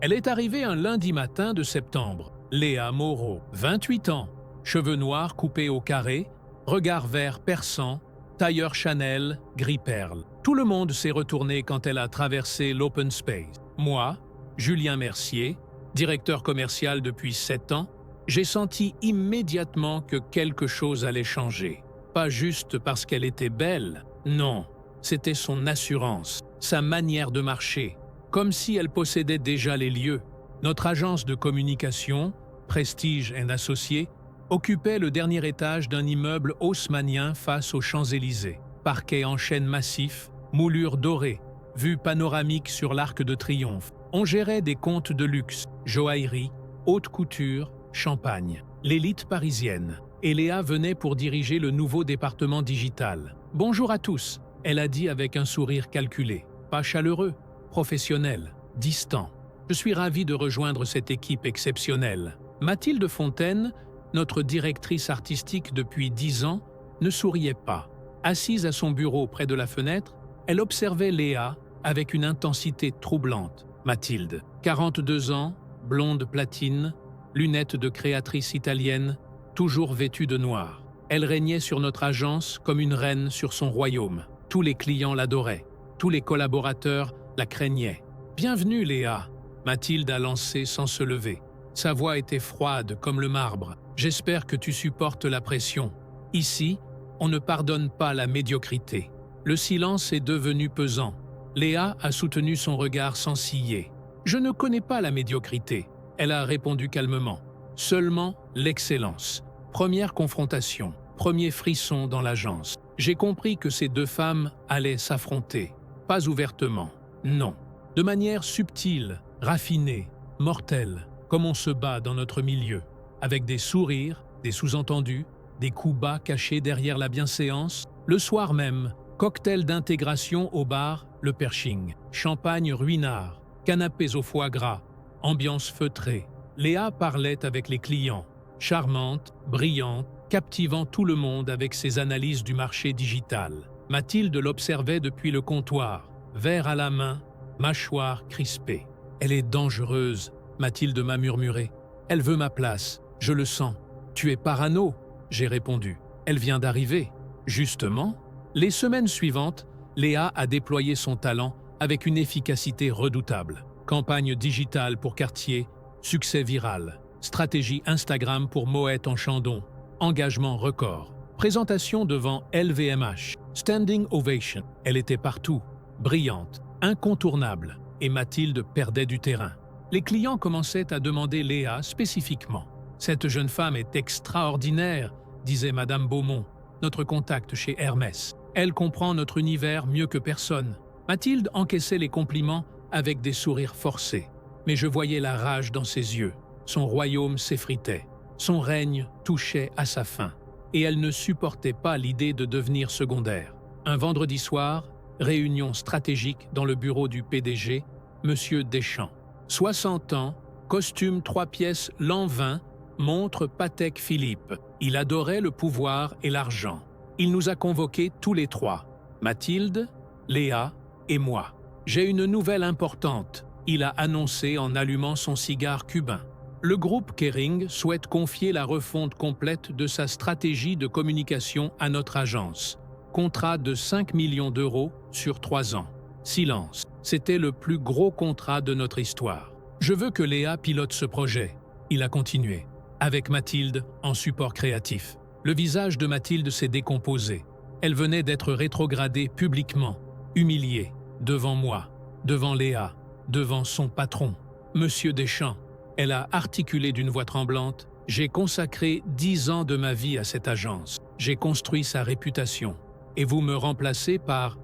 Elle est arrivée un lundi matin de septembre. Léa Moreau, 28 ans, cheveux noirs coupés au carré, regard vert perçant, tailleur Chanel, gris perle. Tout le monde s'est retourné quand elle a traversé l'open space. Moi, Julien Mercier, directeur commercial depuis 7 ans, j'ai senti immédiatement que quelque chose allait changer. Pas juste parce qu'elle était belle, non, c'était son assurance, sa manière de marcher, comme si elle possédait déjà les lieux. Notre agence de communication, Prestige & Associés, occupait le dernier étage d'un immeuble haussmannien face aux Champs-Élysées. Parquet en chêne massif, moulure dorée, vue panoramique sur l'Arc de Triomphe. On gérait des comptes de luxe, joaillerie, haute couture, champagne. L'élite parisienne. Et Léa venait pour diriger le nouveau département digital. « Bonjour à tous », elle a dit avec un sourire calculé. Pas chaleureux, professionnel, distant. Je suis ravi de rejoindre cette équipe exceptionnelle. Mathilde Fontaine, notre directrice artistique depuis 10 ans, ne souriait pas. Assise à son bureau près de la fenêtre, elle observait Léa avec une intensité troublante. Mathilde, 42 ans, blonde platine, lunettes de créatrice italienne, toujours vêtue de noir. Elle régnait sur notre agence comme une reine sur son royaume. Tous les clients l'adoraient, tous les collaborateurs la craignaient. « Bienvenue, Léa !» Mathilde a lancé sans se lever. Sa voix était froide comme le marbre. « J'espère que tu supportes la pression. Ici, on ne pardonne pas la médiocrité. » Le silence est devenu pesant. Léa a soutenu son regard sans ciller. « Je ne connais pas la médiocrité. » Elle a répondu calmement. « Seulement l'excellence. » Première confrontation, premier frisson dans l'agence. J'ai compris que ces deux femmes allaient s'affronter. Pas ouvertement, non. De manière subtile, raffinée, mortelle, comme on se bat dans notre milieu. Avec des sourires, des sous-entendus, des coups bas cachés derrière la bienséance. Le soir même, cocktail d'intégration au bar, le Pershing. Champagne ruinard, canapés au foie gras, ambiance feutrée. Léa parlait avec les clients, charmante, brillante, captivant tout le monde avec ses analyses du marché digital. Mathilde l'observait depuis le comptoir, verre à la main, mâchoire crispée. « Elle est dangereuse », Mathilde m'a murmuré. « Elle veut ma place, je le sens. »« Tu es parano », j'ai répondu. « Elle vient d'arriver. » Justement, les semaines suivantes, Léa a déployé son talent avec une efficacité redoutable. Campagne digitale pour Cartier, succès viral. Stratégie Instagram pour Moët en Chandon. Engagement record. Présentation devant LVMH. Standing ovation. Elle était partout. Brillante, incontournable. Et Mathilde perdait du terrain. Les clients commençaient à demander Léa spécifiquement. « Cette jeune femme est extraordinaire », disait Madame Beaumont, notre contact chez Hermès. « Elle comprend notre univers mieux que personne. » Mathilde encaissait les compliments avec des sourires forcés. Mais je voyais la rage dans ses yeux. Son royaume s'effritait. Son règne touchait à sa fin. Et elle ne supportait pas l'idée de devenir secondaire. Un vendredi soir, réunion stratégique dans le bureau du PDG, Monsieur Deschamps. 60 ans, costume 3 pièces l'an 20, montre Patek Philippe. Il adorait le pouvoir et l'argent. Il nous a convoqués tous les trois, Mathilde, Léa et moi. « J'ai une nouvelle importante », il a annoncé en allumant son cigare cubain. Le groupe Kering souhaite confier la refonte complète de sa stratégie de communication à notre agence. Contrat de 5 millions d'euros sur 3 ans. Silence. C'était le plus gros contrat de notre histoire. Je veux que Léa pilote ce projet. Il a continué, avec Mathilde en support créatif. Le visage de Mathilde s'est décomposé. Elle venait d'être rétrogradée publiquement, humiliée, devant moi, devant Léa, devant son patron, Monsieur Deschamps. Elle a articulé d'une voix tremblante « J'ai consacré 10 ans de ma vie à cette agence. J'ai construit sa réputation. Et vous me remplacez par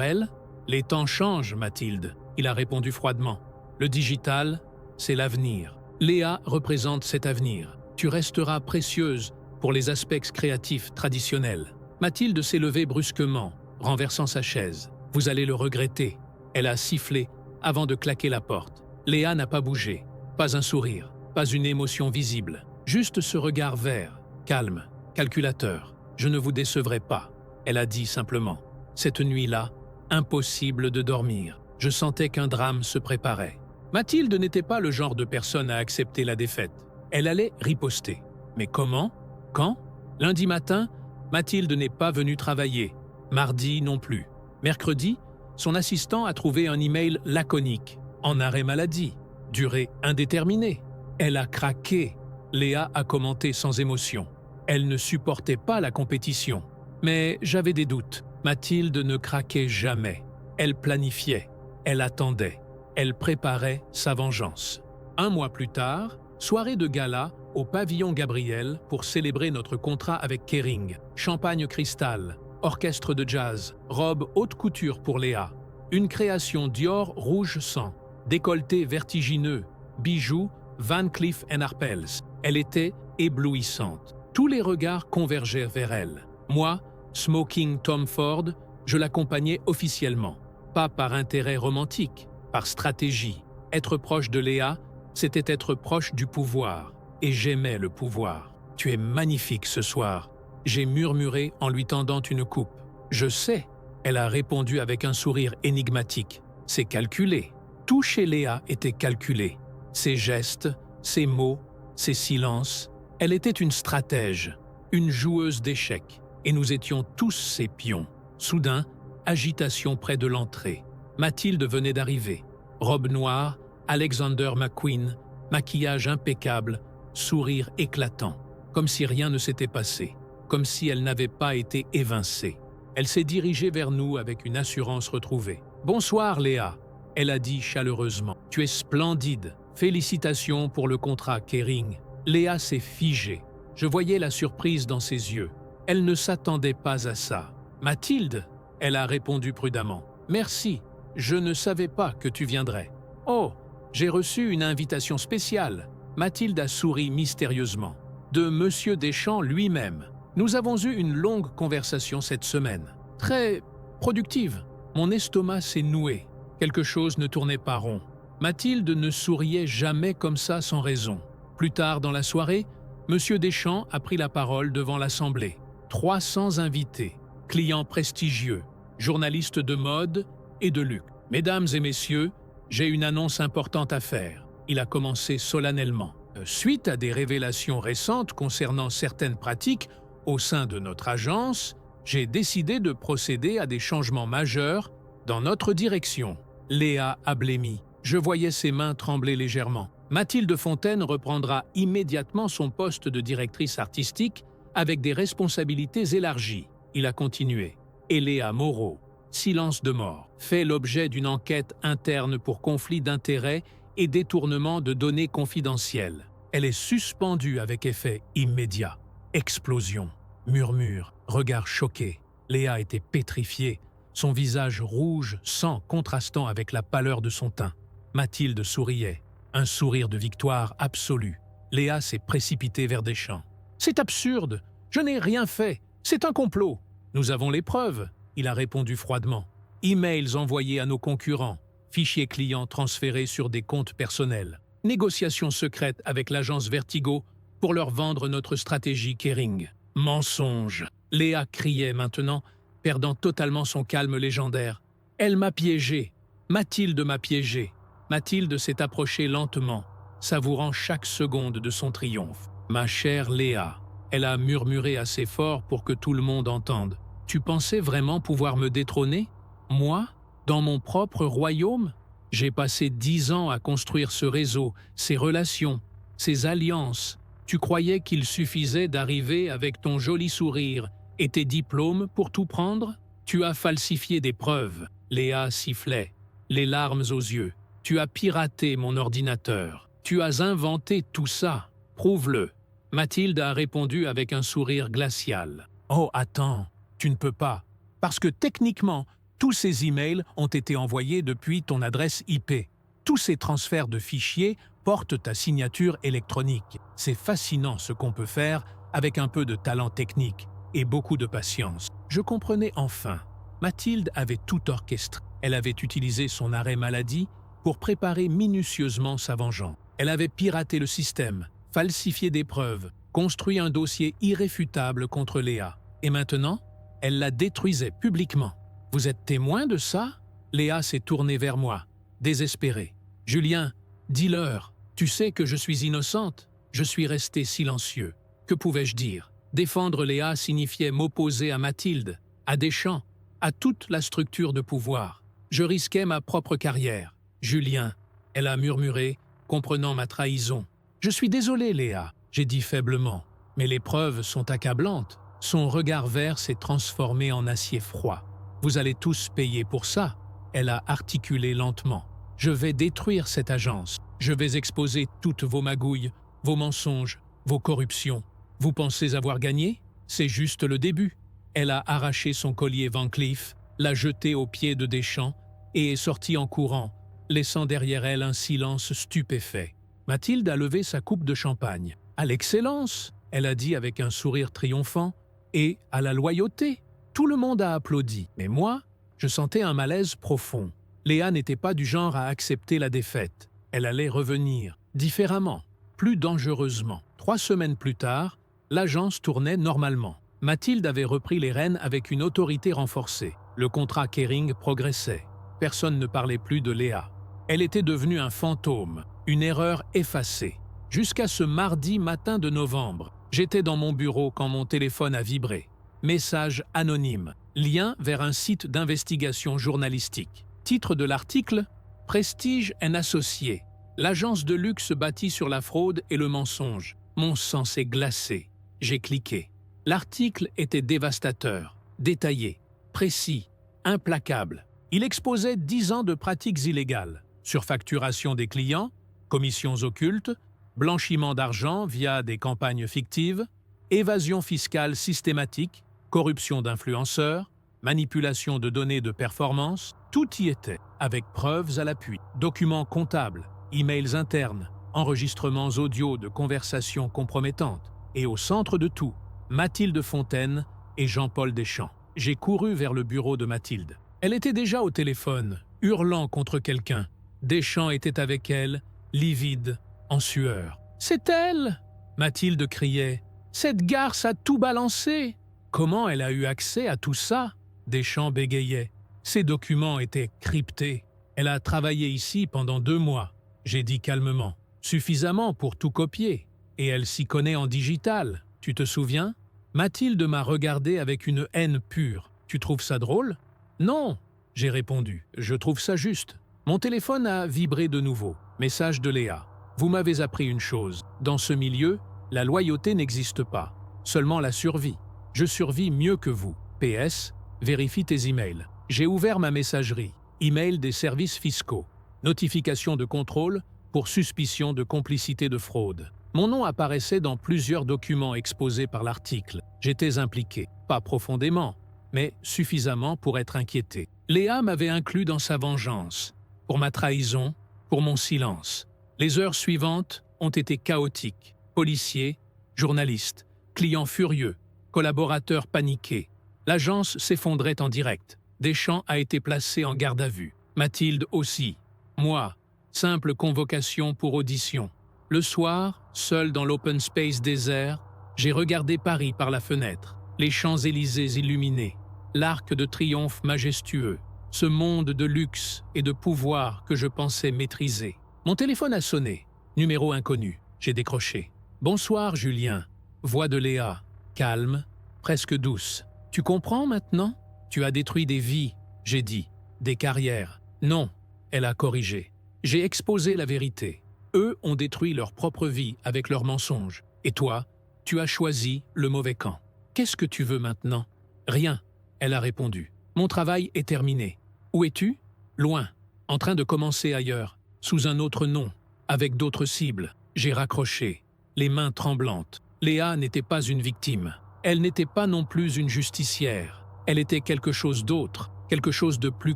elle ?» « Les temps changent, Mathilde. » Il a répondu froidement. « Le digital, c'est l'avenir. Léa représente cet avenir. Tu resteras précieuse pour les aspects créatifs traditionnels. » Mathilde s'est levée brusquement, renversant sa chaise. « Vous allez le regretter. » Elle a sifflé avant de claquer la porte. Léa n'a pas bougé. Pas un sourire, pas une émotion visible. Juste ce regard vert, calme, calculateur. « Je ne vous décevrai pas. » Elle a dit simplement. Cette nuit-là, impossible de dormir. Je sentais qu'un drame se préparait. Mathilde n'était pas le genre de personne à accepter la défaite. Elle allait riposter. Mais comment? Quand? Lundi matin, Mathilde n'est pas venue travailler. Mardi non plus. Mercredi, son assistant a trouvé un email laconique. En arrêt maladie. Durée indéterminée. Elle a craqué. Léa a commenté sans émotion. Elle ne supportait pas la compétition. Mais j'avais des doutes. Mathilde ne craquait jamais. Elle planifiait. Elle attendait. Elle préparait sa vengeance. Un mois plus tard, soirée de gala au pavillon Gabriel pour célébrer notre contrat avec Kering. Champagne cristal, orchestre de jazz, robe haute couture pour Léa. Une création Dior rouge sang, décolleté vertigineux, bijoux Van Cleef & Arpels. Elle était éblouissante. Tous les regards convergeaient vers elle. Moi, smoking Tom Ford, je l'accompagnais officiellement. Pas par intérêt romantique, par stratégie. Être proche de Léa, c'était être proche du pouvoir. Et j'aimais le pouvoir. « Tu es magnifique ce soir », j'ai murmuré en lui tendant une coupe. « Je sais », elle a répondu avec un sourire énigmatique. « C'est calculé. » Tout chez Léa était calculé. Ses gestes, ses mots, ses silences. Elle était une stratège, une joueuse d'échecs. Et nous étions tous ses pions. Soudain, agitation près de l'entrée. Mathilde venait d'arriver. Robe noire, Alexander McQueen, maquillage impeccable, sourire éclatant, comme si rien ne s'était passé, comme si elle n'avait pas été évincée. Elle s'est dirigée vers nous avec une assurance retrouvée. « Bonsoir Léa », elle a dit chaleureusement. « Tu es splendide. Félicitations pour le contrat Kering. » Léa s'est figée. Je voyais la surprise dans ses yeux. Elle ne s'attendait pas à ça. « Mathilde ?» Elle a répondu prudemment. « Merci, je ne savais pas que tu viendrais. »« Oh, j'ai reçu une invitation spéciale. » Mathilde a souri mystérieusement. « De Monsieur Deschamps lui-même. Nous avons eu une longue conversation cette semaine. Très productive. Mon estomac s'est noué. Quelque chose ne tournait pas rond. » Mathilde ne souriait jamais comme ça sans raison. Plus tard dans la soirée, Monsieur Deschamps a pris la parole devant l'Assemblée. 300 invités, clients prestigieux, journalistes de mode et de luxe. « Mesdames et messieurs, j'ai une annonce importante à faire. » Il a commencé solennellement. Suite à des révélations récentes concernant certaines pratiques au sein de notre agence, j'ai décidé de procéder à des changements majeurs dans notre direction. Léa a blêmi. Je voyais ses mains trembler légèrement. Mathilde Fontaine reprendra immédiatement son poste de directrice artistique avec des responsabilités élargies. Il a continué. Et Léa Moreau, silence de mort, fait l'objet d'une enquête interne pour conflit d'intérêts et détournement de données confidentielles. Elle est suspendue avec effet immédiat. Explosion, murmure, regard choqué. Léa était pétrifiée, son visage rouge, sang contrastant avec la pâleur de son teint. Mathilde souriait, un sourire de victoire absolue. Léa s'est précipitée vers Deschamps. « C'est absurde, je n'ai rien fait, c'est un complot. »« Nous avons les preuves, » il a répondu froidement. « Emails envoyés à nos concurrents. Fichiers clients transférés sur des comptes personnels. Négociations secrètes avec l'agence Vertigo pour leur vendre notre stratégie Kering. Mensonge. » Léa criait maintenant, perdant totalement son calme légendaire. « Elle m'a piégé. Mathilde m'a piégé. » Mathilde s'est approchée lentement, savourant chaque seconde de son triomphe. « Ma chère Léa », elle a murmuré assez fort pour que tout le monde entende. « Tu pensais vraiment pouvoir me détrôner? Moi ? Dans mon propre royaume? J'ai passé 10 ans à construire ce réseau, ces relations, ces alliances. Tu croyais qu'il suffisait d'arriver avec ton joli sourire et tes diplômes pour tout prendre? Tu as falsifié des preuves. » Léa sifflait, les larmes aux yeux. « Tu as piraté mon ordinateur. Tu as inventé tout ça. Prouve-le. » Mathilde a répondu avec un sourire glacial. « Oh, attends, tu ne peux pas. Parce que techniquement, tous ces emails ont été envoyés depuis ton adresse IP. Tous ces transferts de fichiers portent ta signature électronique. C'est fascinant ce qu'on peut faire avec un peu de talent technique et beaucoup de patience. » Je comprenais enfin. Mathilde avait tout orchestré. Elle avait utilisé son arrêt maladie pour préparer minutieusement sa vengeance. Elle avait piraté le système, falsifié des preuves, construit un dossier irréfutable contre Léa. Et maintenant, elle la détruisait publiquement. « Vous êtes témoin de ça ?» Léa s'est tournée vers moi, désespérée. « Julien, Dis-leur, tu sais que je suis innocente. Je suis resté silencieux. Que pouvais-je dire? Défendre Léa signifiait m'opposer à Mathilde, à Deschamps, à toute la structure de pouvoir. Je risquais ma propre carrière. Julien, elle a murmuré, comprenant ma trahison. Je suis désolé, Léa, j'ai dit faiblement. Mais les preuves sont accablantes. Son regard vert s'est transformé en acier froid. Vous allez tous payer pour ça. Elle a articulé lentement. Je vais détruire cette agence. Je vais exposer toutes vos magouilles, vos mensonges, vos corruptions. Vous pensez avoir gagné? C'est juste le début. Elle a arraché son collier Van Cleef, l'a jeté aux pieds de Deschamps et est sortie en courant, laissant derrière elle un silence stupéfait. Mathilde a levé sa coupe de champagne. « À l'excellence !» elle a dit avec un sourire triomphant, « et à la loyauté !» Tout le monde a applaudi, mais moi, je sentais un malaise profond. Léa n'était pas du genre à accepter la défaite. Elle allait revenir, différemment, plus dangereusement. 3 semaines plus tard, l'agence tournait normalement. Mathilde avait repris les rênes avec une autorité renforcée. Le contrat Kering progressait. Personne ne parlait plus de Léa. Elle était devenue un fantôme, une erreur effacée. Jusqu'à ce mardi matin de novembre, j'étais dans mon bureau quand mon téléphone a vibré. Message anonyme, lien vers un site d'investigation journalistique. Titre de l'article, Prestige & Associés. L'agence de luxe bâtie sur la fraude et le mensonge. Mon sang s'est glacé. J'ai cliqué. L'article était dévastateur, détaillé, précis, implacable. Il exposait 10 ans de pratiques illégales, surfacturation des clients, commissions occultes, blanchiment d'argent via des campagnes fictives, évasion fiscale systématique, corruption d'influenceurs, manipulation de données de performance, tout y était, avec preuves à l'appui, documents comptables, emails internes, enregistrements audio de conversations compromettantes, et au centre de tout, Mathilde Fontaine et Jean-Paul Deschamps. J'ai couru vers le bureau de Mathilde. Elle était déjà au téléphone, hurlant contre quelqu'un. Deschamps était avec elle, livide, en sueur. « C'est elle !» Mathilde criait. « Cette garce a tout balancé !» Comment elle a eu accès à tout ça? Deschamps bégayait. Ces documents étaient cryptés. Elle a travaillé ici pendant 2 mois. J'ai dit calmement. Suffisamment pour tout copier. Et elle s'y connaît en digital. Tu te souviens? Mathilde m'a regardé avec une haine pure. Tu trouves ça drôle? Non, j'ai répondu. Je trouve ça juste. Mon téléphone a vibré de nouveau. Message de Léa. Vous m'avez appris une chose. Dans ce milieu, la loyauté n'existe pas. Seulement la survie. Je survis mieux que vous. PS, vérifie tes emails. J'ai ouvert ma messagerie. Email des services fiscaux. Notification de contrôle pour suspicion de complicité de fraude. Mon nom apparaissait dans plusieurs documents exposés par l'article. J'étais impliqué. Pas profondément, mais suffisamment pour être inquiété. Léa m'avait inclus dans sa vengeance. Pour ma trahison, pour mon silence. Les heures suivantes ont été chaotiques. Policiers, journalistes, clients furieux, collaborateurs paniqués. L'agence s'effondrait en direct. Deschamps a été placé en garde à vue. Mathilde aussi. Moi, simple convocation pour audition. Le soir, seul dans l'open space désert, j'ai regardé Paris par la fenêtre, les Champs-Élysées illuminés, l'Arc de Triomphe majestueux, ce monde de luxe et de pouvoir que je pensais maîtriser. Mon téléphone a sonné. Numéro inconnu. J'ai décroché. « Bonsoir, Julien. » Voix de Léa. Calme, presque douce. « Tu comprends maintenant? Tu as détruit des vies, j'ai dit. Des carrières. Non, elle a corrigé. J'ai exposé la vérité. Eux ont détruit leur propre vie avec leurs mensonges. Et toi, tu as choisi le mauvais camp. Qu'est-ce que tu veux maintenant? Rien, elle a répondu. Mon travail est terminé. Où es-tu? Loin, en train de commencer ailleurs, sous un autre nom, avec d'autres cibles. J'ai raccroché, les mains tremblantes. Léa n'était pas une victime. Elle n'était pas non plus une justicière. Elle était quelque chose d'autre, quelque chose de plus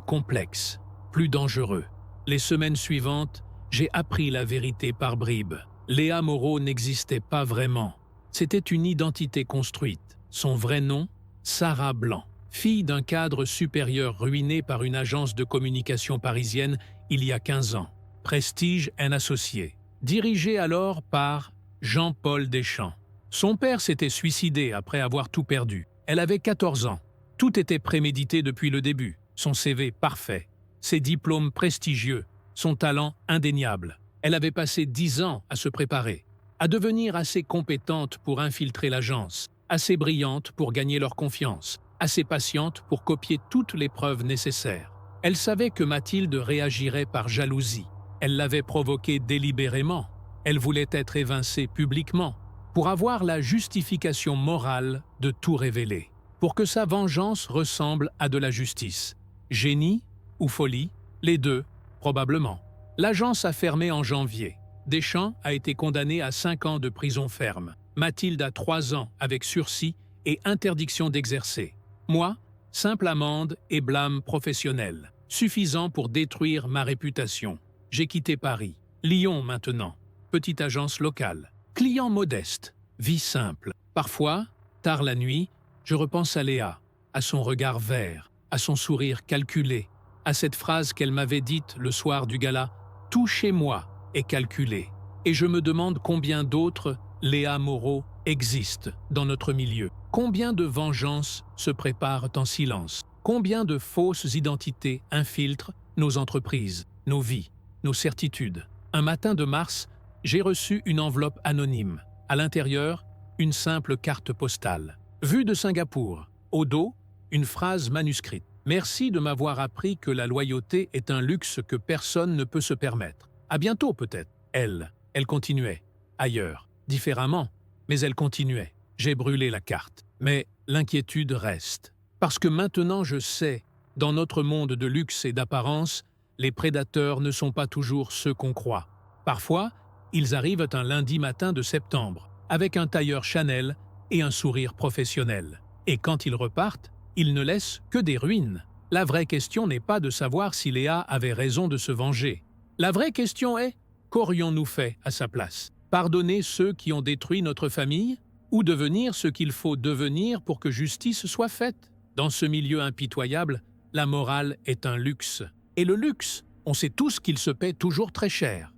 complexe, plus dangereux. Les semaines suivantes, j'ai appris la vérité par bribes. Léa Moreau n'existait pas vraiment. C'était une identité construite. Son vrai nom, Sarah Blanc, fille d'un cadre supérieur ruiné par une agence de communication parisienne il y a 15 ans. Prestige & Associés, dirigé alors par Jean-Paul Deschamps. Son père s'était suicidé après avoir tout perdu. Elle avait 14 ans. Tout était prémédité depuis le début. Son CV parfait, ses diplômes prestigieux, son talent indéniable. Elle avait passé 10 ans à se préparer, à devenir assez compétente pour infiltrer l'agence, assez brillante pour gagner leur confiance, assez patiente pour copier toutes les preuves nécessaires. Elle savait que Mathilde réagirait par jalousie. Elle l'avait provoqué délibérément. Elle voulait être évincée publiquement, pour avoir la justification morale de tout révéler, pour que sa vengeance ressemble à de la justice. Génie ou folie, les deux, probablement. L'agence a fermé en janvier. Deschamps a été condamné à 5 ans de prison ferme. Mathilde à 3 ans avec sursis et interdiction d'exercer. Moi, simple amende et blâme professionnel, suffisant pour détruire ma réputation. J'ai quitté Paris. Lyon maintenant. Petite agence locale. Client modeste. Vie simple. Parfois, tard la nuit, je repense à Léa, à son regard vert, à son sourire calculé, à cette phrase qu'elle m'avait dite le soir du gala « Tout chez moi est calculé ». Et je me demande combien d'autres Léa Moreau existent dans notre milieu. Combien de vengeances se préparent en silence? Combien de fausses identités infiltrent nos entreprises, nos vies, nos certitudes? Un matin de mars, j'ai reçu une enveloppe anonyme. À l'intérieur, une simple carte postale. Vue de Singapour. Au dos, une phrase manuscrite. Merci de m'avoir appris que la loyauté est un luxe que personne ne peut se permettre. À bientôt peut-être. Elle continuait. Ailleurs. Différemment. Mais elle continuait. J'ai brûlé la carte. Mais l'inquiétude reste. Parce que maintenant je sais, dans notre monde de luxe et d'apparence, les prédateurs ne sont pas toujours ceux qu'on croit. Parfois, ils arrivent un lundi matin de septembre, avec un tailleur Chanel et un sourire professionnel. Et quand ils repartent, ils ne laissent que des ruines. La vraie question n'est pas de savoir si Léa avait raison de se venger. La vraie question est, qu'aurions-nous fait à sa place? Pardonner ceux qui ont détruit notre famille? Ou devenir ce qu'il faut devenir pour que justice soit faite? Dans ce milieu impitoyable, la morale est un luxe. Et le luxe, on sait tous qu'il se paie toujours très cher.